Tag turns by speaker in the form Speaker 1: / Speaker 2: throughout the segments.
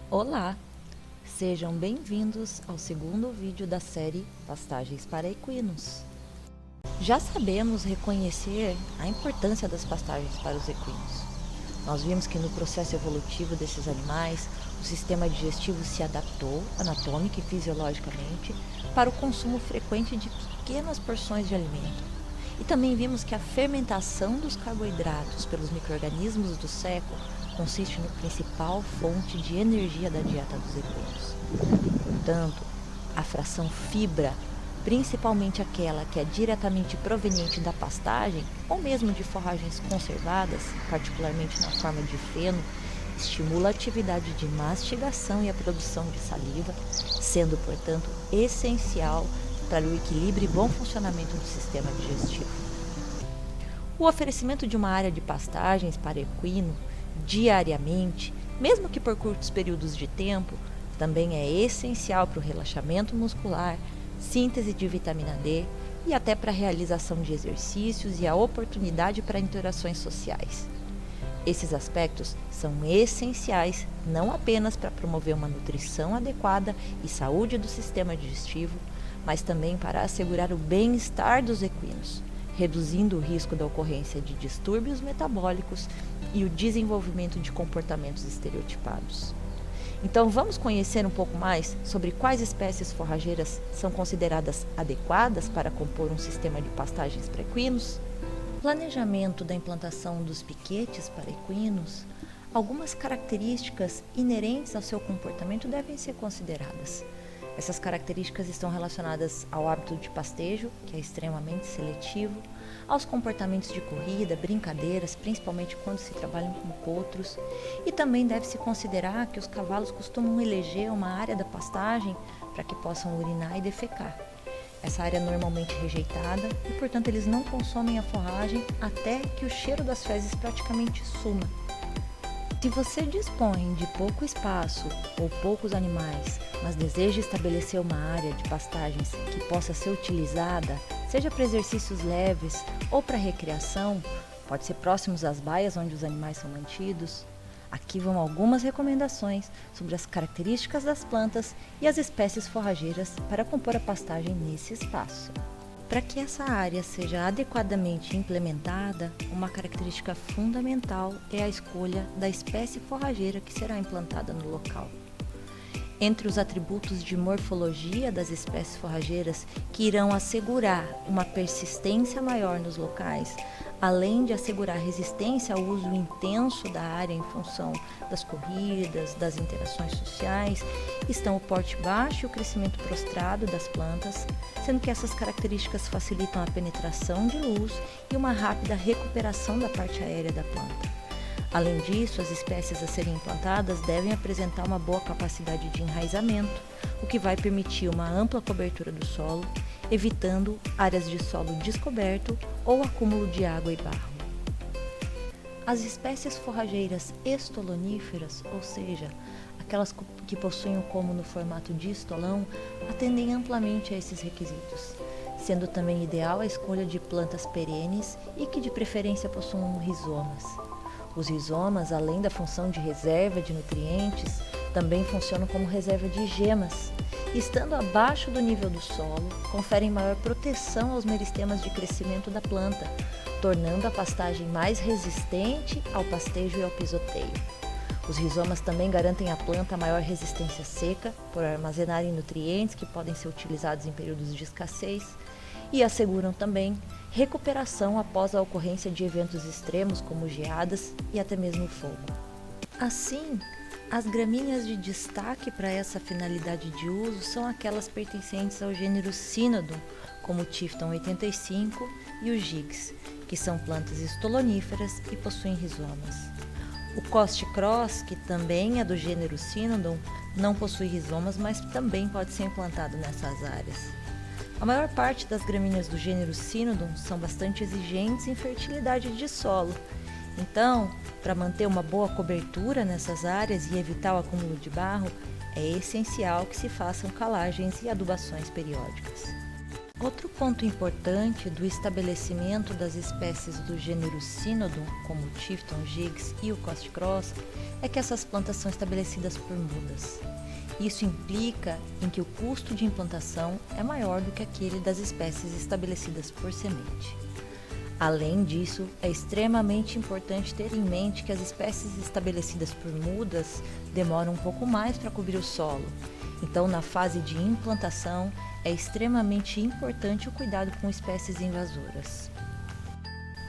Speaker 1: Olá, sejam bem-vindos ao segundo vídeo da série Pastagens para Equinos. Já sabemos reconhecer a importância das pastagens para os equinos. Nós vimos que no processo evolutivo desses animais, o sistema digestivo se adaptou, anatômica e fisiologicamente, para o consumo frequente de pequenas porções de alimento. E também vimos que a fermentação dos carboidratos pelos micro-organismos do seco consiste no principal fonte de energia da dieta dos equinos. Portanto, a fração fibra, principalmente aquela que é diretamente proveniente da pastagem ou mesmo de forragens conservadas, particularmente na forma de feno, estimula a atividade de mastigação e a produção de saliva, sendo, portanto, essencial para o equilíbrio e bom funcionamento do sistema digestivo. O oferecimento de uma área de pastagens para equino diariamente, mesmo que por curtos períodos de tempo, também é essencial para o relaxamento muscular, síntese de vitamina D e até para a realização de exercícios e a oportunidade para interações sociais. Esses aspectos são essenciais não apenas para promover uma nutrição adequada e saúde do sistema digestivo, mas também para assegurar o bem-estar dos equinos, reduzindo o risco da ocorrência de distúrbios metabólicos e o desenvolvimento de comportamentos estereotipados. Então vamos conhecer um pouco mais sobre quais espécies forrageiras são consideradas adequadas para compor um sistema de pastagens para equinos? No planejamento da implantação dos piquetes para equinos, algumas características inerentes ao seu comportamento devem ser consideradas. Essas características estão relacionadas ao hábito de pastejo, que é extremamente seletivo, aos comportamentos de corrida, brincadeiras, principalmente quando se trabalham com potros, e também deve-se considerar que os cavalos costumam eleger uma área da pastagem para que possam urinar e defecar. Essa área é normalmente rejeitada e, portanto, eles não consomem a forragem até que o cheiro das fezes praticamente suma. Se você dispõe de pouco espaço ou poucos animais, mas deseja estabelecer uma área de pastagens que possa ser utilizada, seja para exercícios leves ou para recreação, pode ser próximos às baias onde os animais são mantidos. Aqui vão algumas recomendações sobre as características das plantas e as espécies forrageiras para compor a pastagem nesse espaço. Para que essa área seja adequadamente implementada, uma característica fundamental é a escolha da espécie forrageira que será implantada no local. Entre os atributos de morfologia das espécies forrageiras que irão assegurar uma persistência maior nos locais, além de assegurar resistência ao uso intenso da área em função das corridas, das interações sociais, estão o porte baixo e o crescimento prostrado das plantas, sendo que essas características facilitam a penetração de luz e uma rápida recuperação da parte aérea da planta. Além disso, as espécies a serem implantadas devem apresentar uma boa capacidade de enraizamento, o que vai permitir uma ampla cobertura do solo, evitando áreas de solo descoberto ou acúmulo de água e barro. As espécies forrageiras estoloníferas, ou seja, aquelas que possuem o como no formato de estolão, atendem amplamente a esses requisitos, sendo também ideal a escolha de plantas perenes e que de preferência possuam rizomas. Os rizomas, além da função de reserva de nutrientes, também funcionam como reserva de gemas. Estando abaixo do nível do solo, conferem maior proteção aos meristemas de crescimento da planta, tornando a pastagem mais resistente ao pastejo e ao pisoteio. Os rizomas também garantem à planta maior resistência seca, por armazenarem nutrientes que podem ser utilizados em períodos de escassez, e asseguram também recuperação após a ocorrência de eventos extremos como geadas e até mesmo fogo. Assim, as gramíneas de destaque para essa finalidade de uso são aquelas pertencentes ao gênero Cynodon, como o Tifton 85 e o Gigs, que são plantas estoloníferas e possuem rizomas. O Coste Cross, que também é do gênero Cynodon, não possui rizomas, mas também pode ser implantado nessas áreas. A maior parte das gramíneas do gênero Cynodon são bastante exigentes em fertilidade de solo. Então, para manter uma boa cobertura nessas áreas e evitar o acúmulo de barro, é essencial que se façam calagens e adubações periódicas. Outro ponto importante do estabelecimento das espécies do gênero Cynodon, como o Tifton gigs e o Coast Cross, é que essas plantas são estabelecidas por mudas. Isso implica em que o custo de implantação é maior do que aquele das espécies estabelecidas por semente. Além disso, é extremamente importante ter em mente que as espécies estabelecidas por mudas demoram um pouco mais para cobrir o solo. Então, na fase de implantação, é extremamente importante o cuidado com espécies invasoras.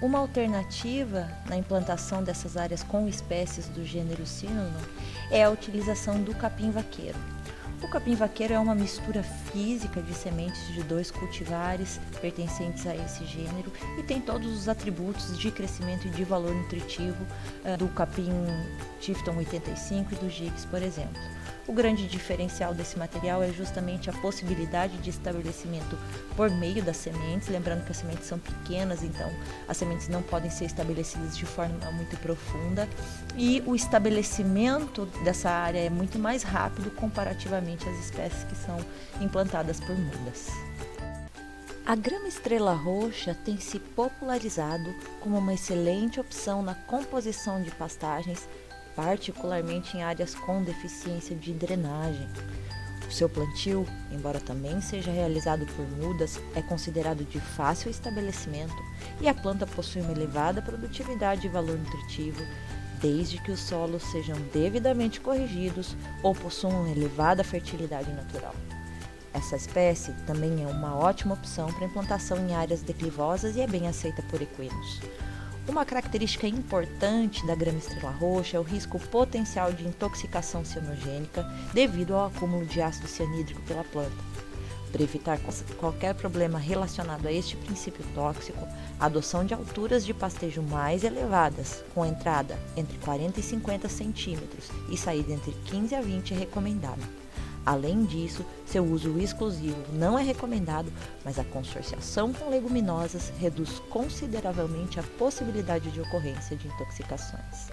Speaker 1: Uma alternativa na implantação dessas áreas com espécies do gênero Cynodon é a utilização do capim-vaqueiro. O capim-vaqueiro é uma mistura física de sementes de 2 cultivares pertencentes a esse gênero e tem todos os atributos de crescimento e de valor nutritivo do capim Tifton 85 e do gigs, por exemplo. O grande diferencial desse material é justamente a possibilidade de estabelecimento por meio das sementes, lembrando que as sementes são pequenas, então as sementes não podem ser estabelecidas de forma muito profunda, e o estabelecimento dessa área é muito mais rápido comparativamente às espécies que são implantadas por mudas. A grama estrela roxa tem se popularizado como uma excelente opção na composição de pastagens, particularmente em áreas com deficiência de drenagem. O seu plantio, embora também seja realizado por mudas, é considerado de fácil estabelecimento e a planta possui uma elevada produtividade e valor nutritivo, desde que os solos sejam devidamente corrigidos ou possuam uma elevada fertilidade natural. Essa espécie também é uma ótima opção para implantação em áreas declivosas e é bem aceita por equinos. Uma característica importante da grama estrela roxa é o risco potencial de intoxicação cianogênica devido ao acúmulo de ácido cianídrico pela planta. Para evitar qualquer problema relacionado a este princípio tóxico, a adoção de alturas de pastejo mais elevadas, com entrada entre 40 e 50 centímetros e saída entre 15 a 20 é recomendada. Além disso, seu uso exclusivo não é recomendado, mas a consorciação com leguminosas reduz consideravelmente a possibilidade de ocorrência de intoxicações.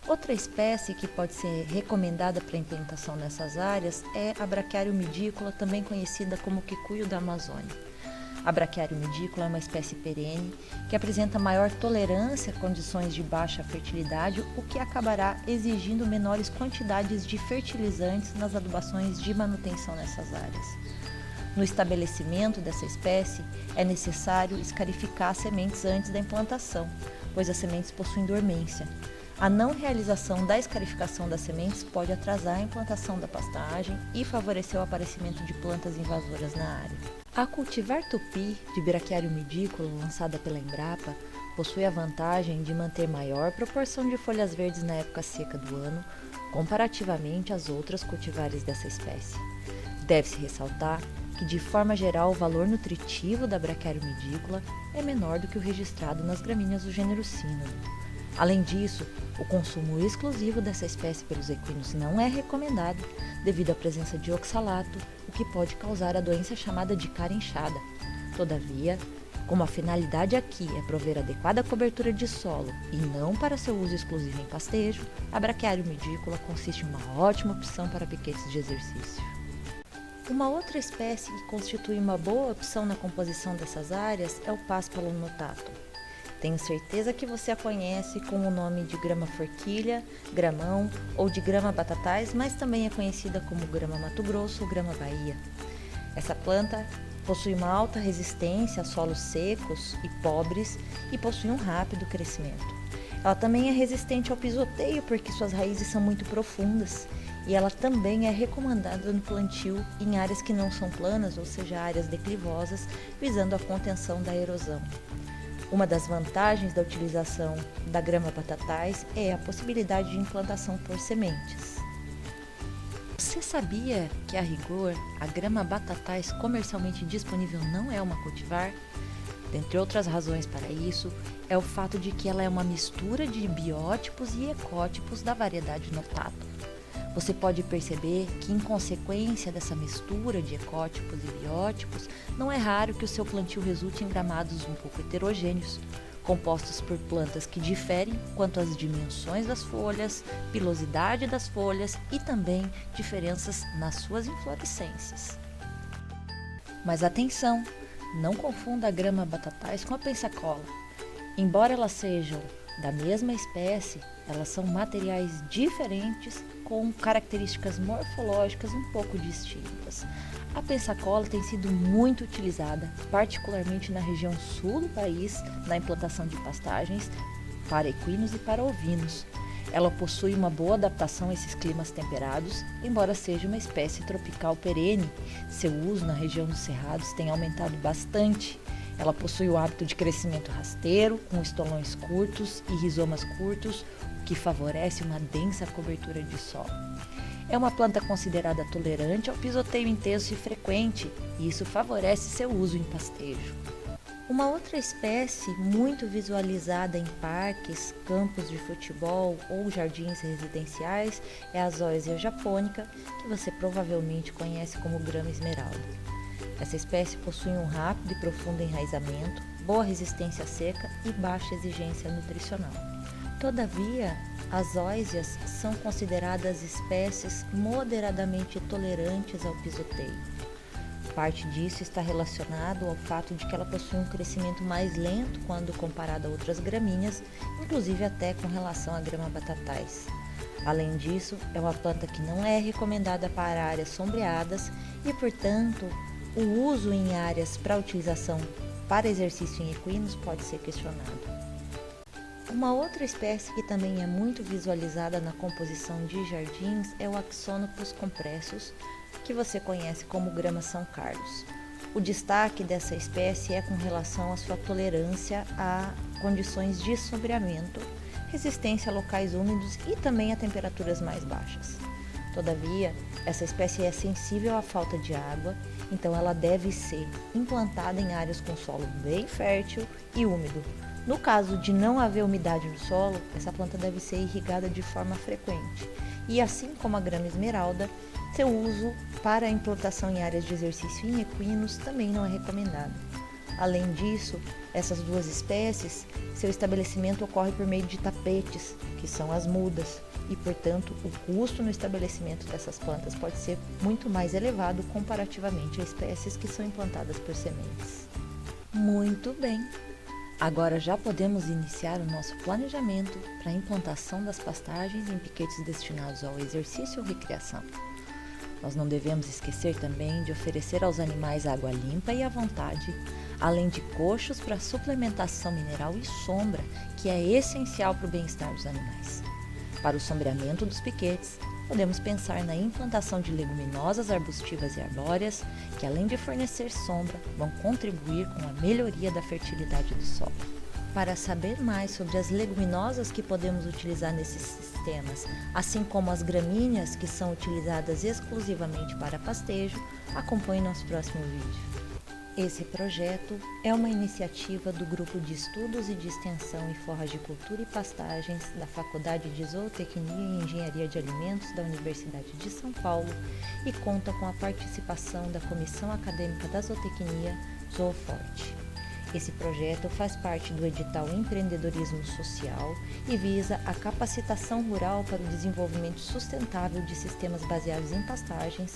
Speaker 1: Outra espécie que pode ser recomendada para implantação nessas áreas é a Braquiário midícola, também conhecida como quicuio da Amazônia. A Braquiário midícola é uma espécie perene que apresenta maior tolerância a condições de baixa fertilidade, o que acabará exigindo menores quantidades de fertilizantes nas adubações de manutenção nessas áreas. No estabelecimento dessa espécie, é necessário escarificar as sementes antes da implantação, pois as sementes possuem dormência. A não realização da escarificação das sementes pode atrasar a implantação da pastagem e favorecer o aparecimento de plantas invasoras na área. A cultivar tupi de Braquiário midícola, lançada pela Embrapa, possui a vantagem de manter maior proporção de folhas verdes na época seca do ano, comparativamente às outras cultivares dessa espécie. Deve-se ressaltar que, de forma geral, o valor nutritivo da Braquiário midícola é menor do que o registrado nas gramíneas do gênero Cynodon. Além disso, o consumo exclusivo dessa espécie pelos equinos não é recomendado devido à presença de oxalato, o que pode causar a doença chamada de cara inchada. Todavia, como a finalidade aqui é prover adequada cobertura de solo e não para seu uso exclusivo em pastejo, a Braquiário midícola consiste em uma ótima opção para piquetes de exercício. Uma outra espécie que constitui uma boa opção na composição dessas áreas é o Paspalum notatum. Tenho certeza que você a conhece com o nome de grama forquilha, gramão ou de grama batatais, mas também é conhecida como grama Mato Grosso ou grama Bahia. Essa planta possui uma alta resistência a solos secos e pobres e possui um rápido crescimento. Ela também é resistente ao pisoteio porque suas raízes são muito profundas e ela também é recomendada no plantio em áreas que não são planas, ou seja, áreas declivosas, visando a contenção da erosão. Uma das vantagens da utilização da grama batatais é a possibilidade de implantação por sementes. Você sabia que, a rigor, a grama batatais comercialmente disponível não é uma cultivar? Dentre outras razões para isso, é o fato de que ela é uma mistura de biótipos e ecótipos da variedade notatum. Você pode perceber que, em consequência dessa mistura de ecótipos e biótipos, não é raro que o seu plantio resulte em gramados um pouco heterogêneos, compostos por plantas que diferem quanto às dimensões das folhas, pilosidade das folhas e também diferenças nas suas inflorescências. Mas atenção! Não confunda a grama batatais com a pensacola. Embora elas sejam da mesma espécie, elas são materiais diferentes com características morfológicas um pouco distintas. A pensacola tem sido muito utilizada, particularmente na região sul do país, na implantação de pastagens para equinos e para ovinos. Ela possui uma boa adaptação a esses climas temperados, embora seja uma espécie tropical perene. Seu uso na região dos cerrados tem aumentado bastante. Ela possui o hábito de crescimento rasteiro, com estolões curtos e rizomas curtos, o que favorece uma densa cobertura de solo. É uma planta considerada tolerante ao pisoteio intenso e frequente, e isso favorece seu uso em pastejo. Uma outra espécie muito visualizada em parques, campos de futebol ou jardins residenciais é a Zoysia japonica, que você provavelmente conhece como grama esmeralda. Essa espécie possui um rápido e profundo enraizamento, boa resistência à seca e baixa exigência nutricional. Todavia, as zoysias são consideradas espécies moderadamente tolerantes ao pisoteio. Parte disso está relacionado ao fato de que ela possui um crescimento mais lento quando comparada a outras gramíneas, inclusive até com relação à grama batatais. Além disso, é uma planta que não é recomendada para áreas sombreadas e, portanto, o uso em áreas para utilização para exercício em equinos pode ser questionado. Uma outra espécie que também é muito visualizada na composição de jardins é o Axonopus compressus, que você conhece como grama São Carlos. O destaque dessa espécie é com relação à sua tolerância a condições de sombreamento, resistência a locais úmidos e também a temperaturas mais baixas. Todavia, essa espécie é sensível à falta de água, então ela deve ser implantada em áreas com solo bem fértil e úmido. No caso de não haver umidade no solo, essa planta deve ser irrigada de forma frequente. E assim como a grama esmeralda, seu uso para a implantação em áreas de exercício em equinos também não é recomendado. Além disso, essas duas espécies, seu estabelecimento ocorre por meio de tapetes, que são as mudas, e, portanto, o custo no estabelecimento dessas plantas pode ser muito mais elevado comparativamente a espécies que são implantadas por sementes. Muito bem! Agora já podemos iniciar o nosso planejamento para a implantação das pastagens em piquetes destinados ao exercício ou recreação. Nós não devemos esquecer também de oferecer aos animais água limpa e à vontade, além de coxos para suplementação mineral e sombra, que é essencial para o bem-estar dos animais. Para o sombreamento dos piquetes, podemos pensar na implantação de leguminosas arbustivas e arbóreas, que além de fornecer sombra, vão contribuir com a melhoria da fertilidade do solo. Para saber mais sobre as leguminosas que podemos utilizar nesses sistemas, assim como as gramíneas que são utilizadas exclusivamente para pastejo, acompanhe nosso próximo vídeo. Esse projeto é uma iniciativa do Grupo de Estudos e de Extensão em Forragicultura e Pastagens da Faculdade de Zootecnia e Engenharia de Alimentos da Universidade de São Paulo e conta com a participação da Comissão Acadêmica da Zootecnia, Zooforte. Esse projeto faz parte do edital Empreendedorismo Social e visa a capacitação rural para o desenvolvimento sustentável de sistemas baseados em pastagens,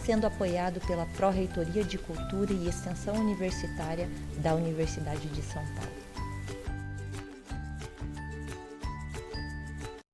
Speaker 1: sendo apoiado pela Pró-Reitoria de Cultura e Extensão Universitária da Universidade de São Paulo.